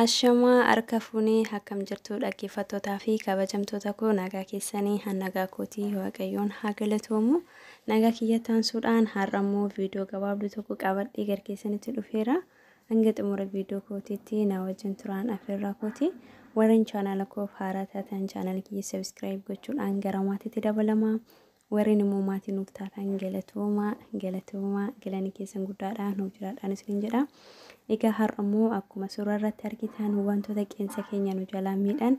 Ashamaa harka fuunee akkam jirtu dhaggeeffattootaa fi kabajamtoota koo nagaa keessanii nagaa kootii waaqayyoon haa galatoomu. Nagaa kiyya taansuudhaan har'ammoo viidiyoo gabaabduu tokko qabadhee gara keessanitti dhufeera. Hanga xumura viidiyoo kootiitti na wajjin turaan afeerraa kooti. Warreen chaanala koof haaraa taatan chaanala kiyya sabiskiraayib gochuudhaan gara maatiitti dabalama. Warreen immoo maatii nuuf taatan galatooma galanii keessan guddaadha nuuf jiraadhaan isiniin jedha. Egaa har'ammoo akkuma suuraa irratti argitan wantoota qeensa keenya nu jalaa miidhan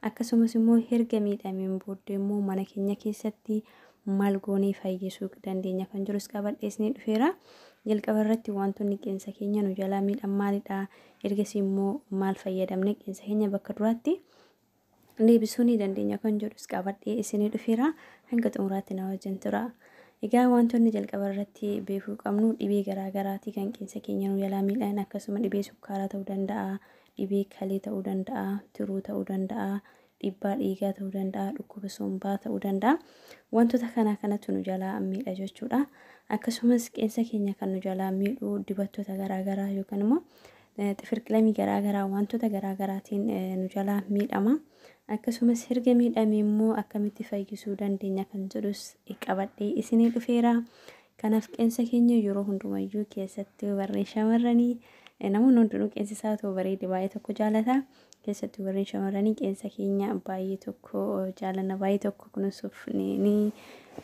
akkasumas immoo erga miidhameen booddee immoo mana keenya keessatti maal goonee fayyisuu dandeenya kan jirus qabadhee isiniif dhufeera. Jalqaba irratti wantoonni qeensa keenya nu jalaa miidhan maalidha? Ergasii immoo maal fayyadamne qeensa keenya bakka duraatti deebisuu ni dandeenya kan jirus qabadhee isiniif dhufeera. Hanga xumuraatti na wajjin tura. Egaa wantoonni jalqaba irratti beekuu qabnu dhibee garaagaraati kan qeensa keenya nu jalaa miidhan akkasuma dhibee sukkaaraa ta'uu danda'a, dhibee kalee ta'uu danda'a, tiruu ta'uu danda'a, dhiibbaa dhiigaa ta'uu danda'a, dhukkuba sombaa ta'uu danda'a. Wantoota kanatu nu jalaa miidha jechuudha. Akkasumas qeensa keenya kan nu jalaa miidhu dibattoota garaagaraa yookaan immoo xifirqilamii garaagaraa wantoota garaagaraatiin nu jalaa miidhama. Akkasumas erga miidhamee immoo akkamitti fayyisuu dandeenya kan jedhus qabadhee isiniif dhufeera. Kanaaf qeensa keenya yeroo hundumayyuu keessatti warreen shamarranii namoonni hundinuu qeensi isaa ta'u bareede baay'ee tokko jaalata. Keessatti warreen shamarranii qeensa keenya baay'ee tokko jaalanna baay'ee tokko kunuunsuuf ni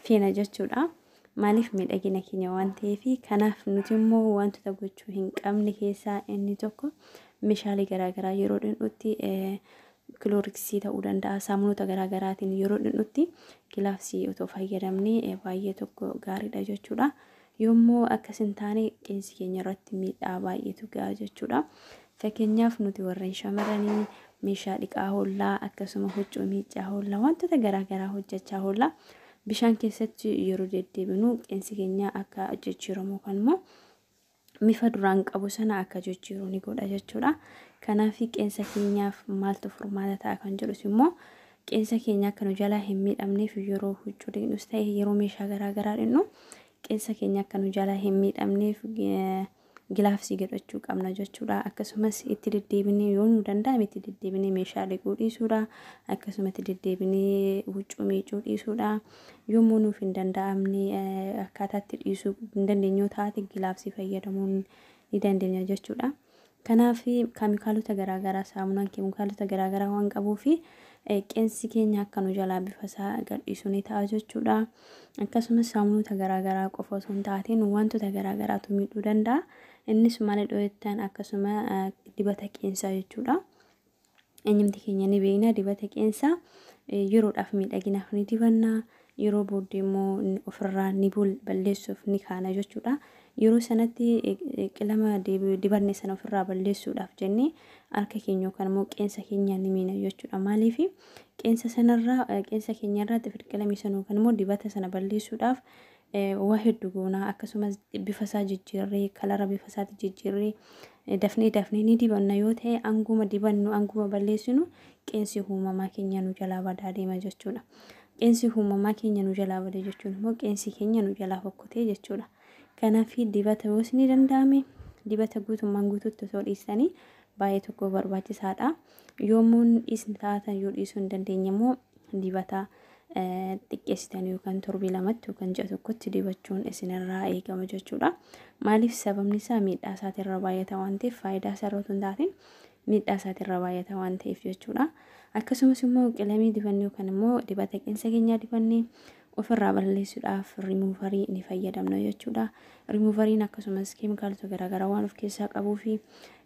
feena jechuudha. Maaliif miidhagina keenya waan ta'eef kanaaf nuti immoo wantoota gochuu hin qabne keessaa inni tokko meeshaalee garaagaraa yeroo dhindhutti kilooriksii ta'uu danda'a saamunoota garaagaraatiin yeroo dhindhutti gilaafsii otoo fayyadamnee baay'ee tokko gaariidha jechuudha. Yoommoo akkas hin taane qeensi keenya irratti miidhaa baay'eetu ga'a jechuudha. Fakkeenyaaf nuti warreen shamarranii meeshaa dhiqaa hollaa akkasuma huccuu miiccaa hollaa wantoota garaagaraa hojjechaa hollaa bishaan keessatti yeroo deddeebinu qeensi keenya akka jijjiiramu kan immoo mifa duraan qabu sana akka jijjiiru ni godha jechuudha. Kanaaf qeensa keenyaaf maaltu furmaata ta'a kan jedhus immoo qeensa keenya akka nu jalaa hin miidhamneef yeroo huccuu dhiqnus ta'e yeroo meeshaa garaagaraa dhaqnu qeensa keenya akka nu jalaa hin miidhamneef gilaafsii godhachuu qabna jechuudha. Akkasumas itti deddeebinee yoo nu danda'ame itti deddeebinee meeshaa dhiquu dhiisuudha. Akkasumas itti deddeebinee huccuu miicuu dhiisuudha. Yoommoo nuuf hin danda'amne akkaataatti dhiisuu hin dandeenyu taate gilaafsii fayyadamuun ni dandeenya jechuudha. Kanaaf keemikaalota garaagaraa saamunaan keemikaalota garaagaraa waan qabuuf qeensi keenya akka nu jalaa bifa isaa gadhiisuu ni ta'a jechuudha. Akkasumas saamunoota garaagaraa qofa osoo hin taateen wantoota garaagaraatu miidhuu danda'a. Innis maalidha jettan akkasuma dibata qeensaa jechuudha. Eenyumti keenya ni beekna dibata qeensaa yeroodhaaf miidhaginaaf ni dibanna. Yeroo booddee immoo ofirraa ni balleessuuf ni kaana jechuudha. Yeroo sanatti qilama dibanne sana ofirraa balleessuudhaaf jennee harka keenya yookaan immoo qeensa keenya ni miina jechuudha. Maaliif qeensa keenyarraa xifirqilamii sana yookaan immoo dibata sana balleessuudhaaf waa hedduu goona akkasumas bifa isaa jijjiirree kalara bifa isaatti jijjiirree dafnee ni dibanna yoo ta'e anguma dibannu anguma balleessinu qeensi uumamaa keenya nu jalaa badaa deema jechuudha. Qeensi uumamaa keenya nu jalaa bade jechuun immoo qeensi keenya nu jalaa fokkotee jechuudha. Kanaaf dibata yoos ni danda'ame dibata guutummaan guutuutti osoo dhiisanii baay'ee tokko barbaachisaadha. Yoommoo dhiisni taatan yoo dhiisuu hin dandeenye immoo dibata xiqqeessitan yookaan torbii lamatti yookaan ji'a tokkotti dibachuun isinirraa eegama jechuudha. Maaliif sababni isaa miidhaa isaatirra baay'ata waan ta'eef faayidaa isaa irratti hin taateen miidhaa isaatirra baay'ata waan ta'eef jechuudha. Akkasumas immoo qilamii dibannee yookaan immoo dibata qeensa keenyaa dibannee ofirraa balleessuudhaaf rimuuvarii ni fayyadamna jechuudha. Rimuuvariin akkasumas keemikaalota garaagaraa waan of keessaa qabuu fi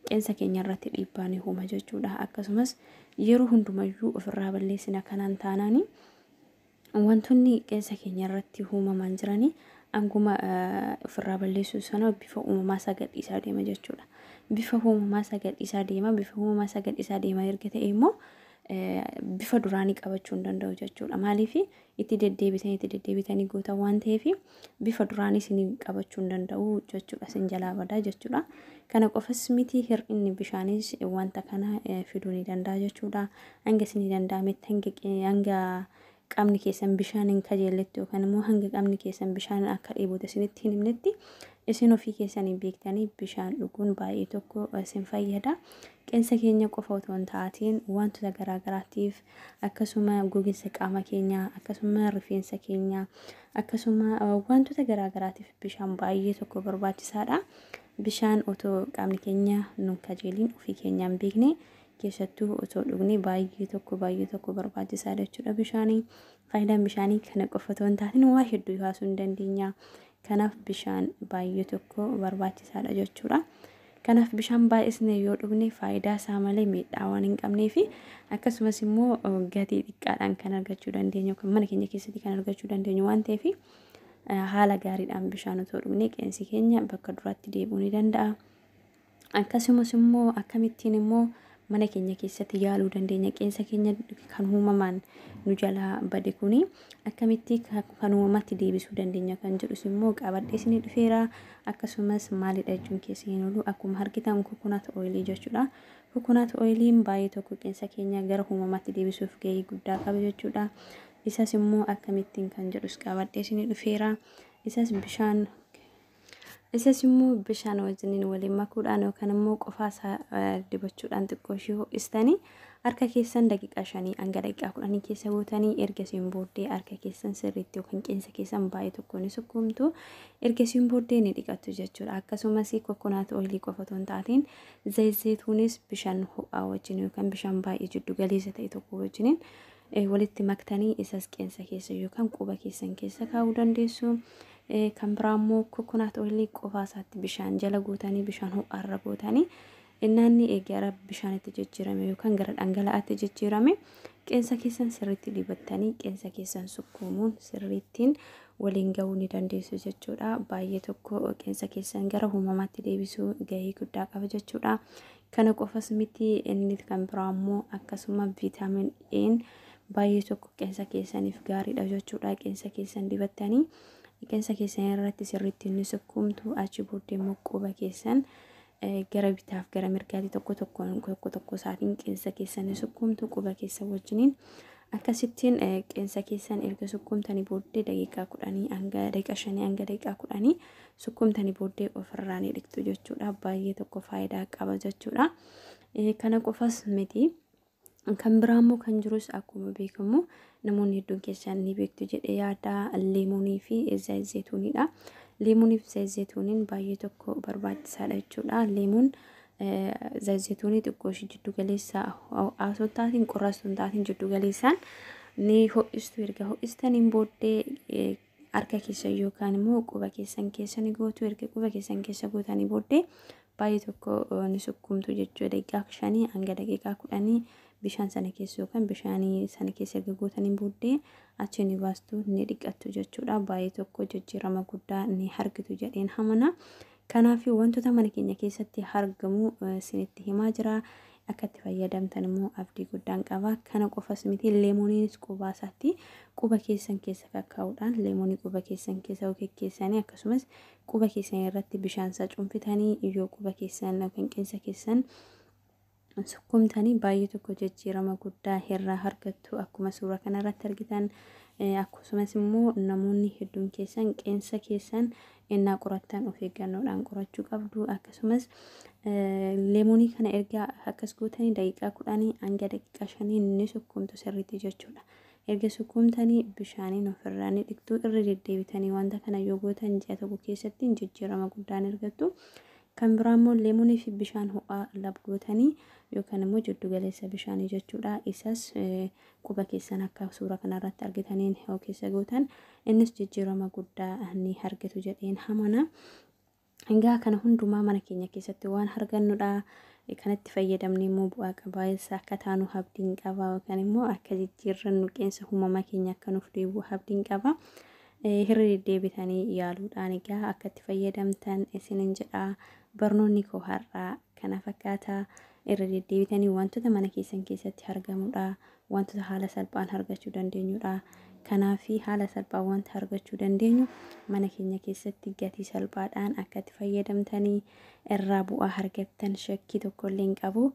qeensa keenya irratti dhiibbaa ni uuma jechuudha. Akkasumas yeroo hundumayyuu ofirraa balleessina kanaan taanaani wantoonni qeensa keenya irratti uumamaan jiranii anguma ofirraa balleessuu sana bifa uumamaa isaa gadhiisaa deema jechuudha. Bifa uumamaa isaa gadhiisaa deema erga ta'e immoo bifa duraanii qabachuu hin danda'u jechuudha. Maaliif itti deddeebitanii goota waan ta'eef bifa duraanii isin qabachuu hin danda'u jechuudha. Isin jalaa badaa jechuudha. Kana qofas miti hir'inni bishaanis wanta kana fiduu ni danda'a jechuudha. Hanga isin danda'ametti hanga qaamni keessan bishaan hin kajeelletti yookaan immoo hanga qaamni keessan bishaan akka dheebote isinitti hin himnetti isin ofii keessanii beektanii bishaan dhuguun baay'ee tokko isin fayyada. Qeensa keenya qofa otoo hin taatiin wantoota garaagaraatiif akkasuma gogiinsa qaama keenyaa akkasuma rifeensa keenyaa akkasuma wantoota garaagaraatiif bishaan baay'ee tokko barbaachisaadha. Bishaan otoo qaamni keenya nu kajeeliin ofii keenyaan beekne keessattuu otoo dhugne baay'ee tokko barbaachisaadha jechuudha bishaanii. Faayidaan bishaanii kana qofa otoo hin taatiin waa hedduu kaasuu hin dandeenya. Kanaaf bishaan baay'ee tokko barbaachisaadha jechuudha. Kanaaf bishaan baay'isnee yoo dhugne faayidaa isaa malee miidhaa waan hin qabnee fi akkasumas immoo gatii xiqqaadhaan kan argachuu dandeenyu kan mana keenya keessatti kan argachuu dandeenyu waan ta'eef haala gaariidhaan bishaan otoo dhugne qeensi keenya bakka duraatti deebi'uu ni danda'a. Akkasumas immoo akkamittiin immoo mana keenya keessatti yaaluu dandeenya qeensa keenya kan uumamaan nu jalaa bade kuni akkamitti kan uumamatti deebisuu dandeenya kan jedhus immoo qabadhee isinii dhufeera. Akkasumas maalidha jechuun keessa hin oolu akkuma argitan kokonaat ooyilii jechuudha. Kokonaat ooyiliin baay'ee tokko qeensa keenya gara uumamaatti deebisuuf gahee guddaa qaba jechuudha. Isas immoo akkamittiin kan jedhus qabadhee isinii dhufeera. Isas immoo bishaan wajjiniin waliin makuudhaan yookaan immoo qofaasaa dibachuudhaan xiqqoo ishee ho'istanii harka keessan daqiiqaa 5 hanga daqiiqaa 10 keessa gootanii ergasiin booddee harka keessan sirriitti yookaan qeensa keessan baay'ee tokko ni sukkuumtu ergasiin booddee ni dhiqattu jechuudha. Akkasumas kokonaat ooyilii qofa otoo hin taatiin zayituunis bishaan ho'aa wajjin yookaan bishaan baay'ee jiddu galeessa ta'e tokko wajjiniin walitti maktanii isas qeensa keessa yookaan quba keessan keessa kaa'uu dandeessu. Kan biraammoo kokonaat ooyilii qofaasaatti bishaan jala gootanii bishaan ho'aarra gootanii inni gara bishaanitti jijjiirame yookaan gara dhangala'aatti jijjiirame qeensa keessan sirriitti dibattanii qeensa keessan sukkuumuun sirriittiin waliin gahuu ni dandeessu jechuudha. Baay'ee tokko qeensa keessan gara uumamaatti deebisuu gahee guddaa qaba jechuudha. Kana qofas miti inni kan biraammoo akkasuma viitaamin E'n baay'ee tokko qeensa keessaniif gaariidha jechuudha. Qeensa keessan dibattanii qeensa keessan irratti sirriitti ni sukkuumtu achi booddee immoo quba keessan gara bitaaf gara mirgaatti tokko isaatiin qeensa keessan ni sukkuumtu quba keessan wajjiniin akkasittiin qeensa keessan erga sukkuumtanii booddee daqiiqaa 10 hanga daqiiqaa 5 hanga daqiiqaa 10 sukkuumtanii booddee ofirraa ni dhiqtu jechuudha. Baay'ee tokko faayidaa qaba jechuudha. Kana qofas miti. Kan biraammoo kan jirus akkuma beekamu namoonni hedduun keessan ni beektu jedhee yaada leemonii fi zayituuniidha. Leemonii fi zayituuniin baay'ee tokko barbaachisaadha jechuudha. Leemoon zayituunii xiqqoo ishee jiddu galeessa haasoo taatiin qorraastuu taatiin jiddu galeessaan ni ho'istu erga ho'istaniin booddee harka keessan yookaan immoo quba keessan keessa ni gootu erga quba keessan keessa gootanii booddee baay'ee tokko ni sukkuumtu jechuudha. Daqiiqaa 5 hanga daqiiqaa 10 bishaan sana keessa yookaan bishaanii sana keessa erga gootanii booddee achi ni baastu ni dhiqattu jechuudha. Baay'ee tokko jijjiirama guddaa ni argitu jedheen amana. Kanaaf wantoota mana keenya keessatti argamu isinitti himaa jira. Akka itti fayyadamtan immoo abdii guddaan qaba. Kana qofas miti leemoniinis qubaasaatti quba keessan keessa kakkaa'uudhaan leemonii quba keessan keessa keessanii akkasumas quba keessan irratti bishaan isaa cuunfitanii yoo quba keessan yookaan qeensa keessan sukkuumtanii baay'ee tokko jijjiirama guddaa irraa argattu akkuma suuraa kanarratti argitan. Akkasumas immoo namoonni hedduun keessan qeensa keessan innaa qorattan of eeggannoodhaan qorachuu qabdu. Akkasumas leemonii kana erga akkas gootanii daqiiqaa 10 hanga daqiiqaa 5 ni sukkuumtu sirriitti jechuudha. Erga sukkuumtanii bishaaniin ofirraa ni dhiqtu irra deddeebitanii wanta kana yoo gootan ji'a tokko keessatti jijjiirama guddaan argattu. Kan biraammoo leemonii fi bishaan ho'aa lab gootanii yookaan immoo jiddu galeessa bishaanii jechuudha. Isas quba keessan akka suuraa kanarratti argitaniin ho'aa keessa gootan innis jijjiirama guddaa ni argatu jedheen amana. Egaa kana hundumaa mana keenya keessatti waan argannudha. Kanatti fayyadamnee immoo bu'aa qabaayessa akka taanu abdiin qaba yookaan immoo akka jijjiirrannu qeensa uumamaa keenya akka nuuf deebi'u abdiin qaba. Irra deddeebitanii yaaluudhaan egaa akka itti fayyadamtan isinin jedha. Barnoonni koo har'aa kana fakkaata. Irra deddeebitanii wantoota mana keessan keessatti argamudha. Wantoota haala salphaan argachuu dandeenyudha. Kanaafi haala salphaan wanta argachuu dandeenyu mana keenya keessatti gatii salphaadhaan akka itti fayyadamtanii irraa bu'aa argattan shakkii tokko illee hin qabu.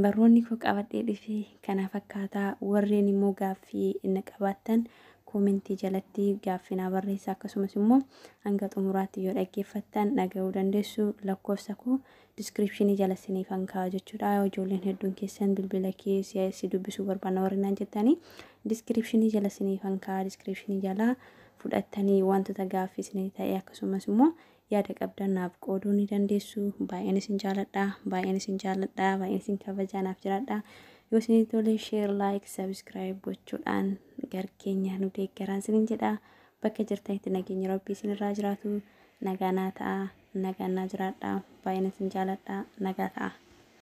Barnoonni koo qabadhee dhufe kana fakkaata. Warreen immoo gaaffii inni qabaattan koomentii jalatti gaaffii barreessaa akkasumas immoo hanga xumuraatti yoo dhaggeeffattan dhaga'uu dandeessu. Lakkoofsa koo description jala isiniif kaa'a jechuudha. Ijoolleen hedduun keessan bilbila keessi dubbisuu barbaanna warreen jettanii description jala isiniif kaa'a. Description jala fudhattanii wantoota gaaffii isinii ta'e akkasumas immoo yaada qabdan naaf qooduu ni dandeessu. Baay'een isin jaaladha, baay'een isin kabajaa naaf jiraadha. Yoo isin tole share, like, subscribe gochuudhaan garkeenya nu deeggaraa isiniin jedha. Bakka jirtanitti nageenya Rabbii isinirraa jiraatu. Nagaa naa ta'a, nagaa naa jiraadha. Baay'een isin jaaladha. Nagaa ta'a.